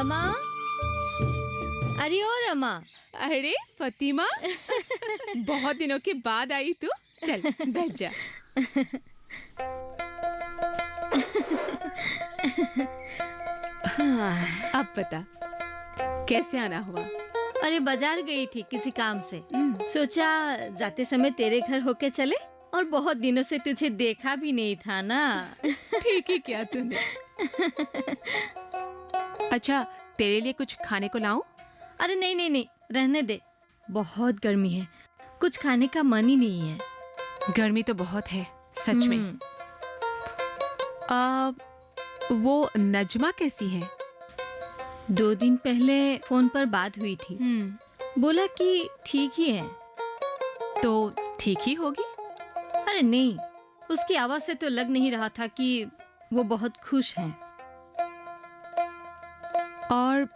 रमा, अरे ओ रमा। अरे फतिमा, बहुत दिनों के बाद आई तू। चल बैठ जा। अब बता, कैसे आना हुआ? अरे बाजार गई थी किसी काम से। सोचा जाते समय तेरे घर होके चले, और बहुत दिनों से तुझे देखा भी नहीं था ना। ठीक ही किया तूने। अच्छा, तेरे लिए कुछ खाने को लाऊं? अरे नहीं नहीं नहीं, रहने दे, बहुत गर्मी है, कुछ खाने का मन ही नहीं है। गर्मी तो बहुत है सच में। वो नजमा कैसी है? 2 दिन पहले फोन पर बात हुई थी, बोला कि ठीक ही है। तो ठीक ही होगी। अरे नहीं, उसकी आवाज से तो लग नहीं रहा था कि वो बहुत खुश हैं। और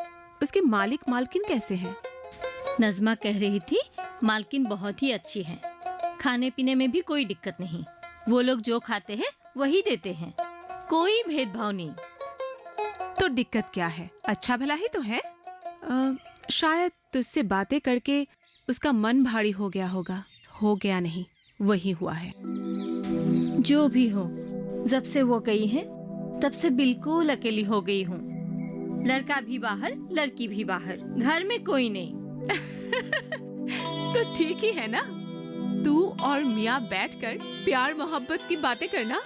उसके मालिक मालकिन कैसे हैं? नजमा कह रही थी मालकिन बहुत ही अच्छी हैं, खाने पीने में भी कोई दिक्कत नहीं, वो लोग जो खाते हैं वही देते हैं, कोई भेदभाव नहीं। तो दिक्कत क्या है? अच्छा भला ही तो है। शायद तुझसे बातें करके उसका मन भारी हो गया होगा। हो गया नहीं, वही हुआ है। जो भी हो, जब से वो गई है तब से बिल्कुल अकेली हो गई हूँ। लड़का भी बाहर, लड़की भी बाहर, घर में कोई नहीं। तो ठीक ही है ना, तू और मियाँ बैठकर प्यार मोहब्बत की बातें करना।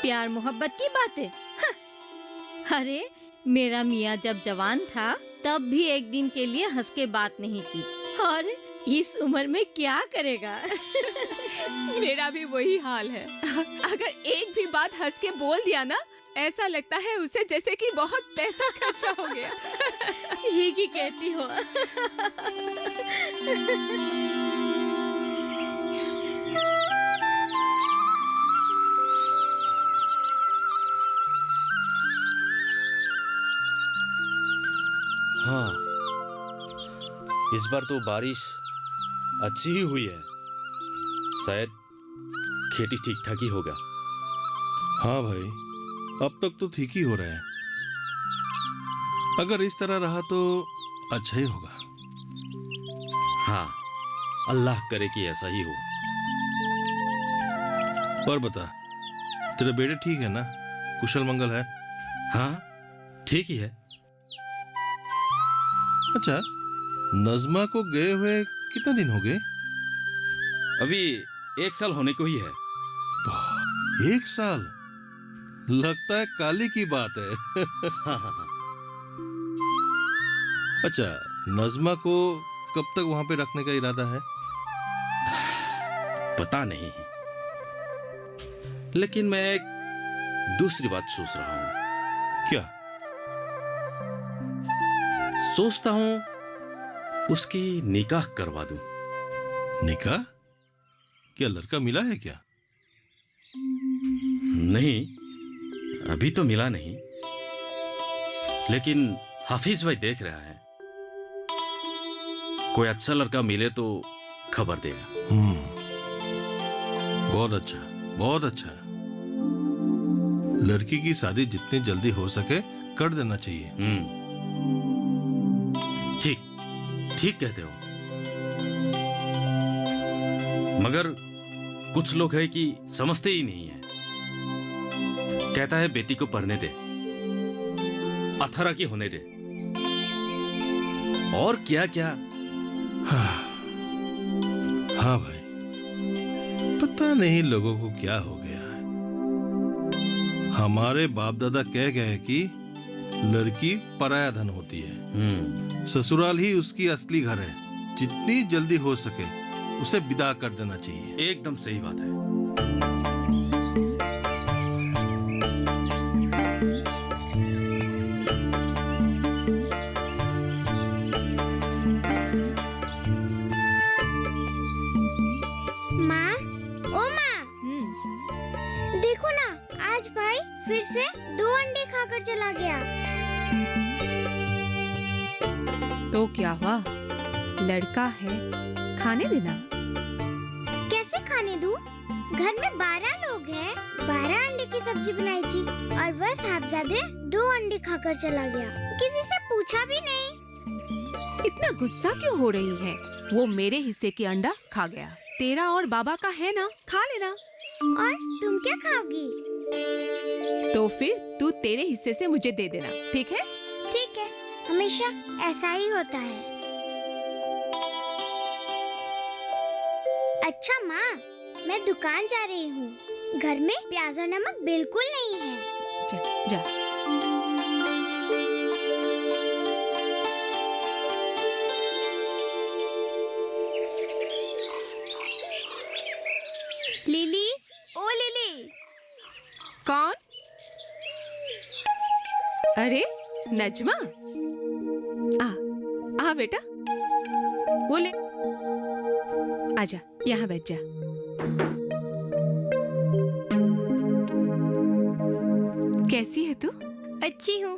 प्यार मोहब्बत की बातें? अरे मेरा मियाँ जब जवान था तब भी एक दिन के लिए हंस के बात नहीं की, और इस उम्र में क्या करेगा? मेरा भी वही हाल है। अगर एक भी बात हंस के बोल दिया ना, ऐसा लगता है उसे जैसे कि बहुत पैसा खर्चा हो गया। ये की कहती हो? हाँ, इस बार तो बारिश अच्छी ही हुई है, शायद खेती ठीक ठाक ही होगा। हाँ भाई, अब तक तो ठीक ही हो रहा है, अगर इस तरह रहा तो अच्छा ही होगा। हाँ, अल्लाह करे कि ऐसा ही हो। और बता, तेरे बेटे ठीक है ना? कुशल मंगल है? हाँ, ठीक ही है। अच्छा, नजमा को गए हुए कितने दिन हो गए? अभी 1 साल होने को ही है। 1 साल? लगता है काली की बात है। हाँ हाँ हाँ। अच्छा, नजमा को कब तक वहां पे रखने का इरादा है? पता नहीं, लेकिन मैं एक दूसरी बात सोच रहा हूँ। क्या? सोचता हूँ उसकी निकाह करवा दूं। निकाह? क्या लड़का मिला है क्या? नहीं, अभी तो मिला नहीं, लेकिन हाफिज भाई देख रहा है। कोई अच्छा लड़का मिले तो खबर देगा। बहुत अच्छा, बहुत अच्छा। लड़की की शादी जितनी जल्दी हो सके कर देना चाहिए। ठीक ठीक कहते हो, मगर कुछ लोग हैं कि समझते ही नहीं है। कहता है बेटी को पढ़ने दे, 18 की होने दे, और क्या क्या। हाँ भाई, पता नहीं लोगों को क्या हो गया है। हमारे बाप दादा कह गए कि लड़की पराया धन होती है, ससुराल ही उसकी असली घर है। जितनी जल्दी हो सके उसे विदा कर देना चाहिए। एकदम सही बात है। माँ, ओ माँ, देखो ना, आज भाई फिर से 2 अंडे खाकर चला गया। तो क्या हुआ? लड़का है, खाने देना। कैसे खाने दूँ? घर में 12 लोग हैं, 12 अंडे की सब्जी बनाई थी और वह साहबजादे 2 अंडे खाकर चला गया। किसी से पूछा भी नहीं। इतना गुस्सा क्यों हो रही है? वो मेरे हिस्से की अंडा खा गया। तेरा और बाबा का है ना, खा लेना। और तुम क्या खाओगी? तो फिर तू तेरे हिस्से से मुझे दे देना, ठीक है? ठीक है, हमेशा ऐसा ही होता है। अच्छा माँ, मैं दुकान जा रही हूँ। घर में प्याज और नमक बिल्कुल नहीं है। जा, जा। लिली, ओ लिली। कौन? अरे नजमा, आ बेटा, वो ले, आजा, यहाँ बैठ जा। कैसी है तू? अच्छी हूँ,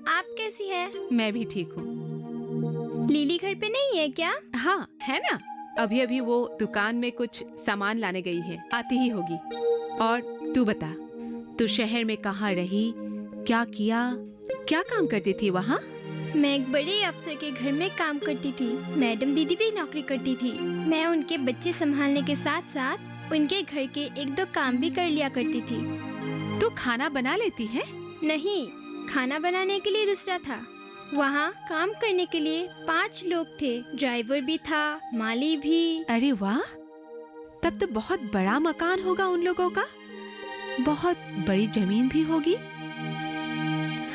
आप कैसी है? मैं भी ठीक हूँ। लिली घर पे नहीं है क्या? हाँ, है ना। अभी अभी वो दुकान में कुछ सामान लाने गई है, आती ही होगी। और तू बता, तू शहर में कहाँ रही, क्या किया, क्या काम करती थी वहाँ? मैं एक बड़े अफसर के घर में काम करती थी। मैडम दीदी भी नौकरी करती थी। मैं उनके बच्चे संभालने के साथ साथ उनके घर के एक दो काम भी कर लिया करती थी। तू खाना बना लेती है? नहीं, खाना बनाने के लिए दूसरा था। वहाँ काम करने के लिए 5 लोग थे। ड्राइवर भी था, माली भी। अरे वाह, तब तो बहुत बड़ा मकान होगा उन लोगों का। बहुत बड़ी जमीन भी होगी।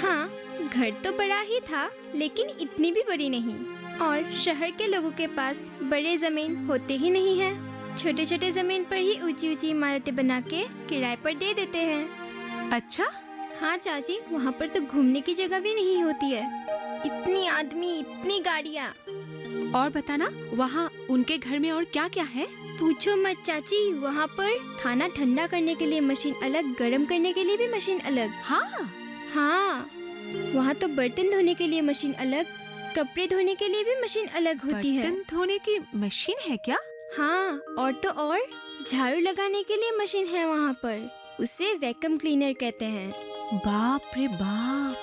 हाँ, घर तो बड़ा ही था, लेकिन इतनी भी बड़ी नहीं। और शहर के लोगों के पास बड़े जमीन होते ही नहीं है। छोटे छोटे जमीन पर ही ऊंची ऊंची इमारतें बना के किराए पर दे देते हैं। अच्छा? हाँ चाची, वहाँ पर तो घूमने की जगह भी नहीं होती है। इतनी आदमी, इतनी गाड़ियाँ। और बताना, वहाँ उनके घर में और क्या क्या है? पूछो मत चाची, वहाँ पर खाना ठंडा करने के लिए मशीन अलग, गर्म करने के लिए भी मशीन अलग। हाँ? हाँ, वहाँ तो बर्तन धोने के लिए मशीन अलग, कपड़े धोने के लिए भी मशीन अलग होती है। बर्तन धोने की मशीन है क्या? हाँ, और तो और झाड़ू लगाने के लिए मशीन है वहाँ पर। उसे वैक्यूम क्लीनर कहते हैं। बाप रे बाप।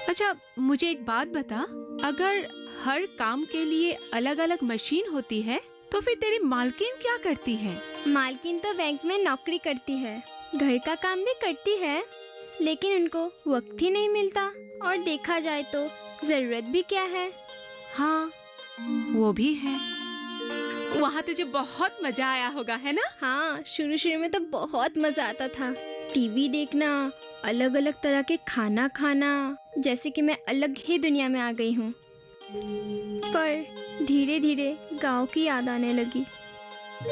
अच्छा, मुझे एक बात बता, अगर हर काम के लिए अलग अलग मशीन होती है तो फिर तेरी मालकिन क्या करती है? मालकिन तो बैंक में नौकरी करती है, घर का काम भी करती है, लेकिन उनको वक्त ही नहीं मिलता। और देखा जाए तो जरूरत भी क्या है। हाँ, वो भी है। वहाँ तुझे बहुत मजा आया होगा, है ना? हाँ, शुरू में तो बहुत मजा आता था। टीवी देखना, अलग अलग तरह के खाना खाना, जैसे कि मैं अलग ही दुनिया में आ गई हूँ। पर धीरे धीरे गांव की याद आने लगी।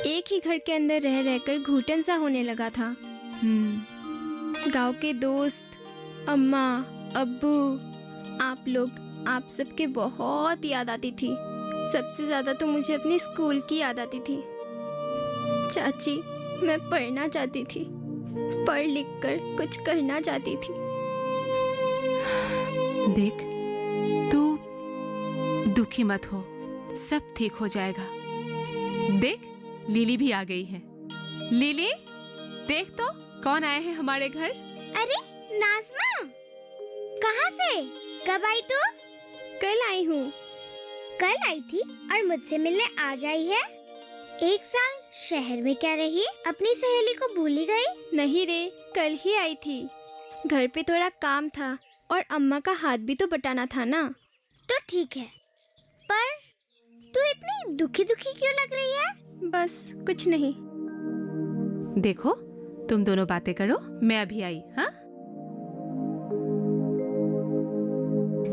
एक ही घर के अंदर रह रहकर घुटन सा होने लगा था। गांव के दोस्त, अम्मा, अब्बू, आप लोग, आप सबके बहुत याद आती थी। सबसे ज्यादा तो मुझे अपनी स्कूल की याद आती थी। चाची, मैं पढ़ना चाहती थी, पढ़ लिख कर कुछ करना चाहती थी। देख, तू दुखी मत हो, सब ठीक हो जाएगा। देख, लिली भी आ गई है। लिली, देख तो कौन आए हैं हमारे घर। अरे नाज़मा, कहाँ से, कब आई तू? कल आई हूँ। कल आई थी और मुझसे मिलने आज आई है। एक साल शहर में क्या रही, अपनी सहेली को भूल ही गई? नहीं रे, कल ही आई थी। घर पे थोड़ा काम था और अम्मा का हाथ भी तो बटाना था ना। तो ठीक है, पर तू इतनी दुखी दुखी क्यों लग रही है? बस कुछ नहीं। देखो, तुम दोनों बातें करो, मैं अभी आई। हाँ,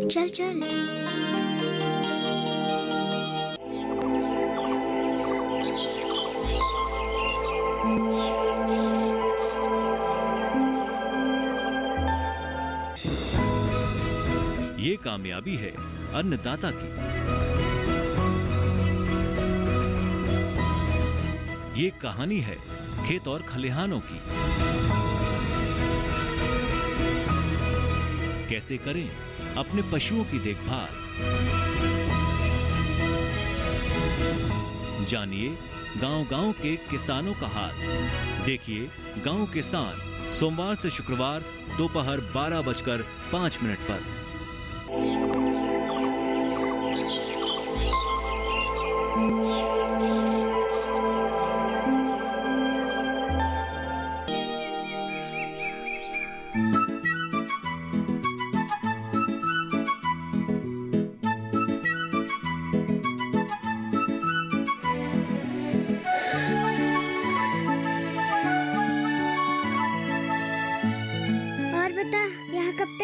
चल चल। ये कामयाबी है अन्नदाता की। ये कहानी है खेत और खलिहानों की। कैसे करें अपने पशुओं की देखभाल, जानिए गांव-गांव के किसानों का हाल। देखिए गांव किसान, सोमवार से शुक्रवार दोपहर 12:05 पर।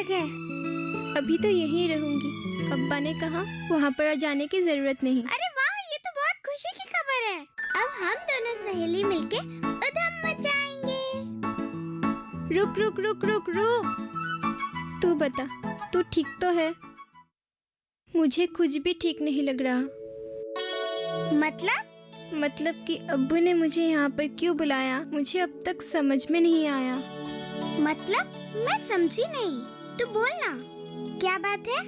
अलग है। अभी तो यहीं रहूंगी। अब्बा ने कहा वहाँ पर जाने की जरूरत नहीं। अरे वाह, ये तो बहुत खुशी की खबर है। अब हम दोनों सहेली मिलके उधम मचाएंगे। रुक रुक रुक रुक रुक, तू बता, तू ठीक तो है? मुझे कुछ भी ठीक नहीं लग रहा। मतलब कि अब्बू ने मुझे यहाँ पर क्यों बुलाया, मुझे अब तक समझ में नहीं आया। मतलब मैं समझी नहीं, तू बोलना, क्या बात है?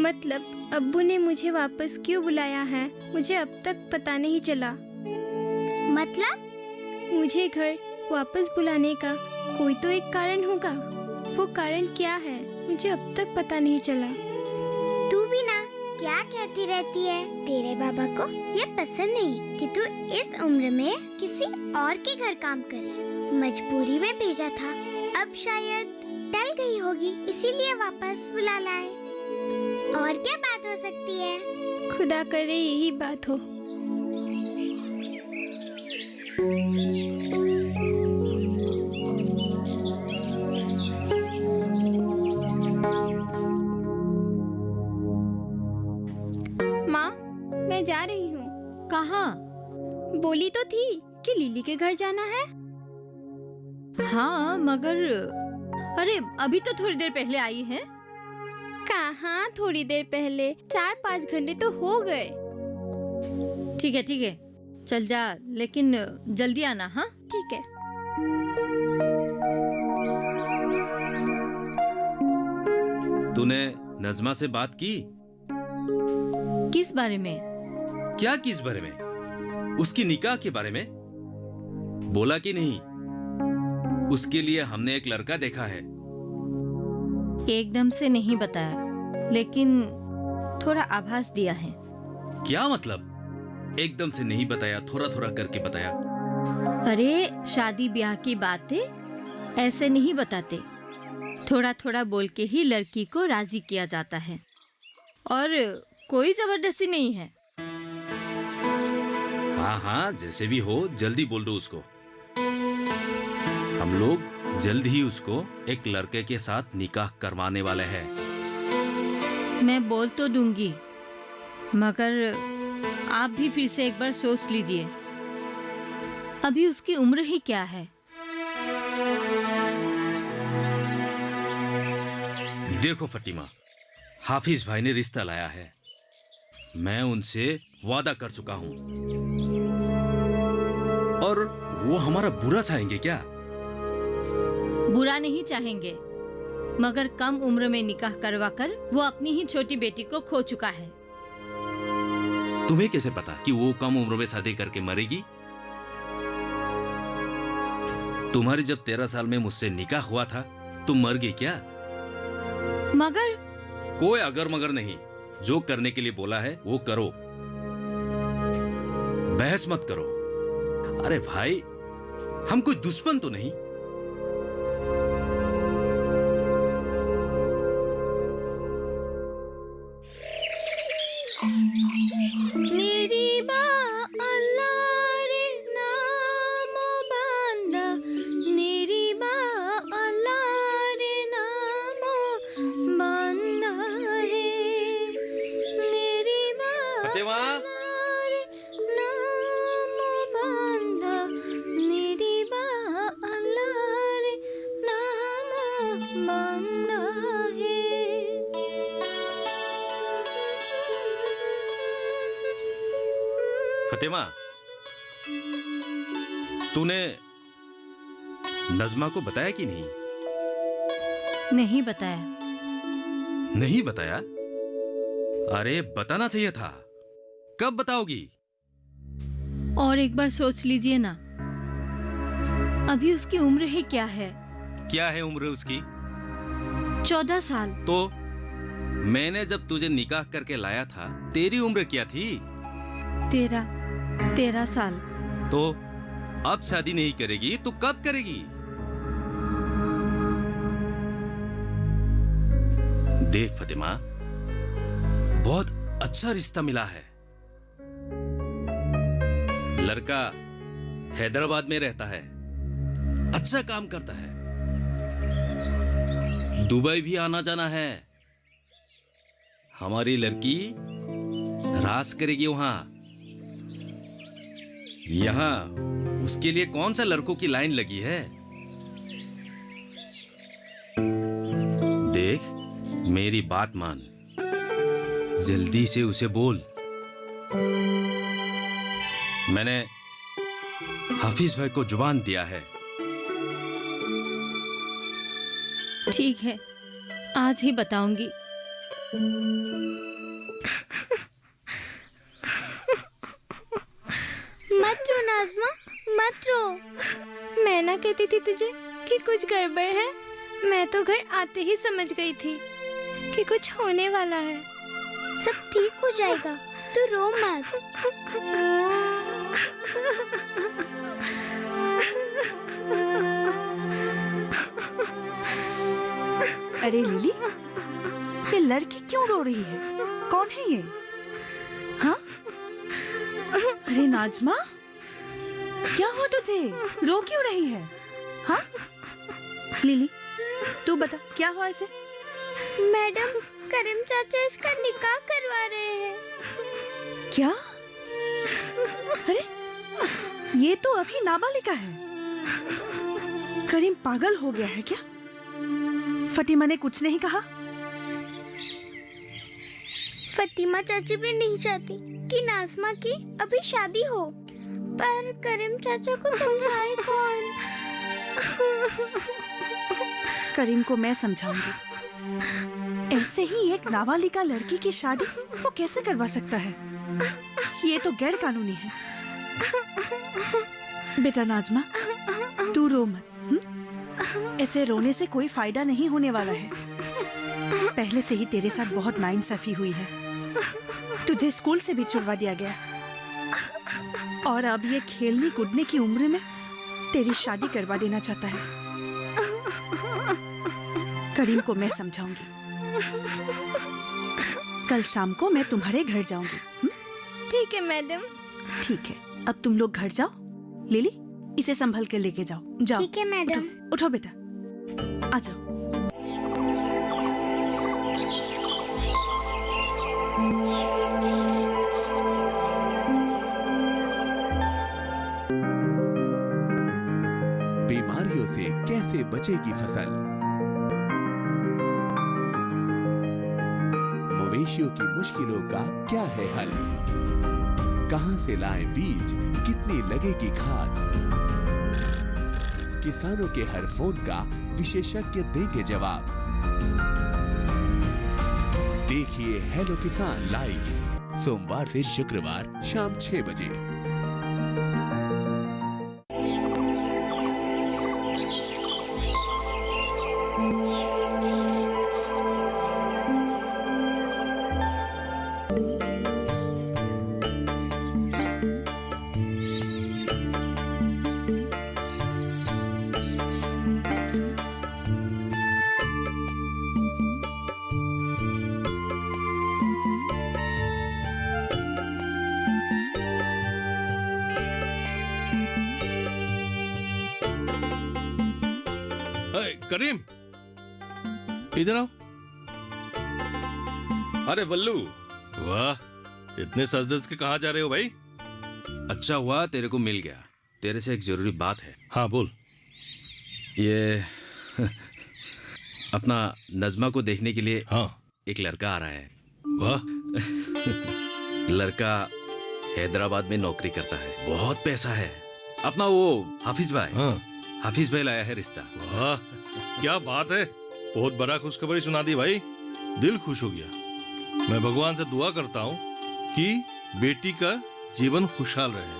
मतलब अब्बू ने मुझे वापस क्यों बुलाया है, मुझे अब तक पता नहीं चला। मतलब मुझे घर वापस बुलाने का कोई तो एक कारण होगा। वो कारण क्या है, मुझे अब तक पता नहीं चला। तू भी ना क्या कहती रहती है, तेरे बाबा को ये पसंद नहीं कि तू इस उम्र में किसी और के घर काम करे। मजबूरी में भेजा था, अब शायद टल गई होगी, इसीलिए वापस बुला लाए। और क्या बात हो सकती है? खुदा करे यही बात हो। माँ, मैं जा रही हूँ। कहाँ? बोली तो थी कि लिली के घर जाना है। हाँ मगर अरे अभी तो थोड़ी देर पहले आई है। कहाँ थोड़ी देर पहले, 4-5 घंटे तो हो गए। ठीक है, चल जा, लेकिन जल्दी आना। हाँ ठीक है। तूने नजमा से बात की? किस बारे में? क्या किस बारे में? उसकी निकाह के बारे में बोला कि नहीं? उसके लिए हमने एक लड़का देखा है। एकदम से नहीं बताया, लेकिन थोड़ा आभास दिया है। क्या मतलब? एकदम से नहीं बताया, थोड़ा थोड़ा करके बताया। अरे शादी ब्याह की बातें ऐसे नहीं बताते, थोड़ा थोड़ा बोल के ही लड़की को राजी किया जाता है, और कोई जबरदस्ती नहीं है। हाँ, जैसे भी हो जल्दी बोल दो उसको। हम लोग जल्द ही उसको एक लड़के के साथ निकाह करवाने वाले हैं। मैं बोल तो दूंगी, मगर आप भी फिर से एक बार सोच लीजिए। अभी उसकी उम्र ही क्या है। देखो फटीमा, हाफिज भाई ने रिश्ता लाया है। मैं उनसे वादा कर चुका हूँ, और वो हमारा बुरा चाहेंगे क्या? बुरा नहीं चाहेंगे, मगर कम उम्र में निकाह करवाकर वो अपनी ही छोटी बेटी को खो चुका है। तुम्हें कैसे पता कि वो कम उम्र में शादी करके मरेगी? तुम्हारी जब 13 साल में मुझसे निकाह हुआ था, तुम मर गई क्या? मगर कोई अगर मगर नहीं, जो करने के लिए बोला है वो करो, बहस मत करो। अरे भाई, हम कोई दुश्मन तो नहीं। मेरी बा अल्लाह रे नामो बांदा, मेरी बा अल्लाह रे नामो बांदा है, मेरी बा फतेमा, अल्लाह रे नामो बांदा, मेरी बा अल्लाह रे नामो बांदा है। फतेमा, तूने नजमा को बताया कि नहीं? नहीं बताया। नहीं बताया? अरे बताना चाहिए था। कब बताओगी? और एक बार सोच लीजिए ना, अभी उसकी उम्र ही क्या है? क्या है उम्र उसकी? 14 साल। तो मैंने जब तुझे निकाह करके लाया था, तेरी उम्र क्या थी? 13 साल। तो अब शादी नहीं करेगी तो कब करेगी? देख फतिमा, बहुत अच्छा रिश्ता मिला है। लड़का हैदराबाद में रहता है, अच्छा काम करता है। दुबई भी आना जाना है। हमारी लड़की राज करेगी वहां। यहाँ उसके लिए कौन सा लड़कों की लाइन लगी है। देख, मेरी बात मान, जल्दी से उसे बोल। मैंने हाफिज भाई को जुबान दिया है। ठीक है, आज ही बताऊंगी। मत रो नाज़मा, मत रो। मैं ना कहती थी तुझे कि कुछ गड़बड़ है। मैं तो घर आते ही समझ गई थी कि कुछ होने वाला है। सब ठीक हो जाएगा, तू रो मत। अरे लिली, ये लड़की क्यों रो रही है? कौन है ये? हाँ? अरे नाज़मा, क्या हुआ तुझे? रो क्यों रही है? हाँ? लिली, तू बता, क्या हुआ इसे? मैडम, करीम चाचा इसका निकाह करवा रहे हैं। क्या? अरे, ये तो अभी नाबालिगा है। करीम पागल हो गया है क्या? फतिमा ने कुछ नहीं कहा? फतिमा चाची भी नहीं चाहती कि नाज़मा की अभी शादी हो, पर करीम चाचा को समझाए कौन? करीम को मैं समझाऊंगी। ऐसे ही एक नाबालिगा लड़की की शादी वो कैसे करवा सकता है? ये तो गैर कानूनी है। बेटा नाज़मा, तू रो मत। ऐसे रोने से कोई फायदा नहीं होने वाला है। पहले से ही तेरे साथ बहुत नाइंसाफी हुई है। तुझे स्कूल से भी छुड़वा दिया गया, और अब ये खेलने कूदने की उम्र में तेरी शादी करवा देना चाहता है। करीम को मैं समझाऊंगी। कल शाम को मैं तुम्हारे घर जाऊंगी। ठीक है मैडम। ठीक है, अब तुम लोग घर जाओ। लिली, इसे संभल के लेके जाओ। जाओ। ठीक है मैडम। उठो, उठो बेटा, आ जाओ। बीमारियों से कैसे बचेगी फसल? मवेशियों की मुश्किलों का क्या है हल? कहां से लाएं बीज, कितनी लगेगी खाद? किसानों के हर फोन का विशेषज्ञ देंगे जवाब। देखिए हेलो किसान लाइव, सोमवार से शुक्रवार शाम 6 बजे। करीम, इधर आओ। अरे बल्लू, वाह, इतने सज-धज के कहाँ जा रहे हो भाई? अच्छा हुआ तेरे को मिल गया। तेरे से एक जरूरी बात है। हाँ बोल। ये अपना नज़मा को देखने के लिए हाँ। एक लड़का आ रहा है। वाह। लड़का हैदराबाद में नौकरी करता है, बहुत पैसा है। अपना वो हाफिज भाई। हाँ। हाफिज भाई लाया है रिश्ता। वाह, क्या बात है। बहुत बड़ा खुशखबरी सुना दी भाई, दिल खुश हो गया। मैं भगवान से दुआ करता हूँ कि बेटी का जीवन खुशहाल रहे।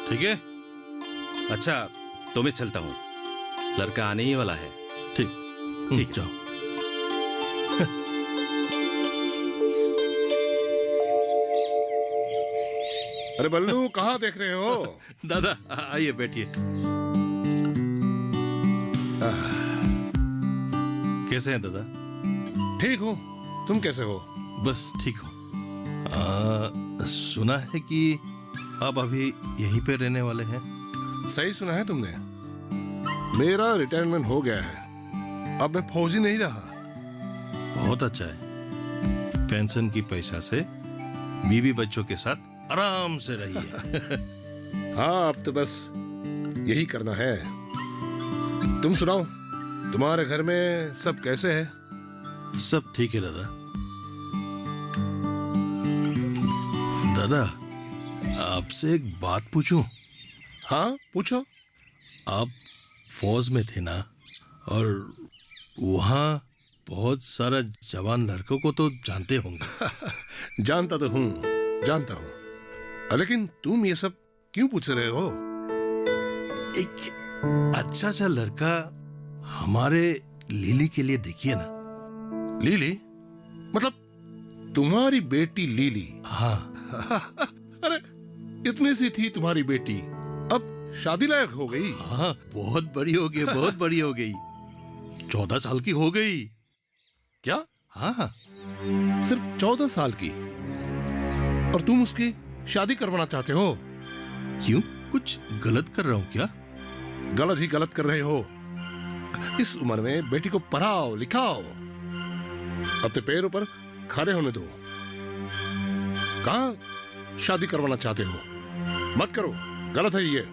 ठीक है? अच्छा, तो मैं चलता हूँ, लड़का आने ही वाला है। ठीक ठीक, जाओ। अरे बल्लू, कहाँ देख रहे हो? दादा आइए बैठिए। कैसे हैं दादा? ठीक हूँ, तुम कैसे हो? बस ठीक हूँ। सुना है कि आप अभी यहीं पे रहने वाले हैं? सही सुना है तुमने। मेरा रिटायरमेंट हो गया है, अब मैं फौजी नहीं रहा। बहुत अच्छा है। पेंशन की पैसा से बीवी बच्चों के साथ आराम से रहिए। हाँ, अब तो बस यही करना है। तुम सुनाओ, तुम्हारे घर में सब कैसे है? सब ठीक है दादा। दादा, आपसे एक बात पूछूं? हाँ, पूछो। आप फौज में थे ना, और वहाँ बहुत सारा जवान लड़कों को तो जानते होंगे। जानता तो हूँ, जानता हूँ। लेकिन तुम ये सब क्यों पूछ रहे हो? एक अच्छा सा लड़का हमारे लिली के लिए देखिए ना। लीली? मतलब तुम्हारी बेटी लीली? हाँ। अरे, इतनी सी थी तुम्हारी बेटी, अब शादी लायक हो गई। हाँ, बहुत बड़ी हो गई, बहुत बड़ी हो गई। 14 साल की हो गई। क्या? हाँ, सिर्फ 14 साल की? और तुम उसकी शादी करवाना चाहते हो? क्यों? कुछ गलत कर रहा हूँ क्या? गलत ही गलत कर रहे हो। इस उम्र में बेटी को पढ़ाओ लिखाओ, अपने पैरों पर खड़े होने दो। कहाँ शादी करवाना चाहते हो? मत करो, गलत है ये।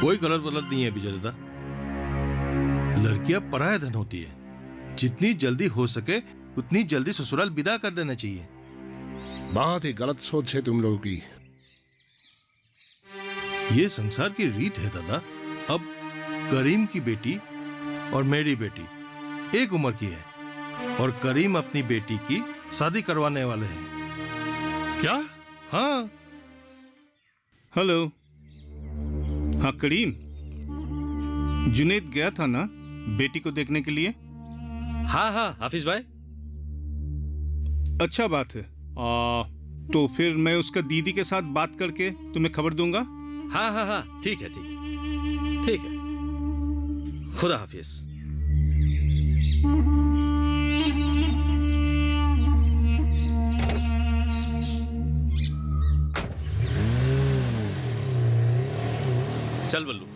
कोई गलत नहीं है विजय दादा। लड़कियां पराया धन होती है। जितनी जल्दी हो सके उतनी जल्दी ससुराल विदा कर देना चाहिए। बहुत ही गलत सोच है तुम लोगों की। ये संसार की रीत है दादा। अब करीम की बेटी और मेरी बेटी एक उम्र की है, और करीम अपनी बेटी की शादी करवाने वाले हैं। क्या? हाँ। हेलो। हाँ करीम, जुनेद गया था ना बेटी को देखने के लिए? हाँ हाँ हाफिज भाई। अच्छा बात है। तो फिर मैं उसका दीदी के साथ बात करके तुम्हें खबर दूंगा। हाँ हाँ हाँ, ठीक है ठीक है ठीक है। खुदा हाफिज। चल बल्लू।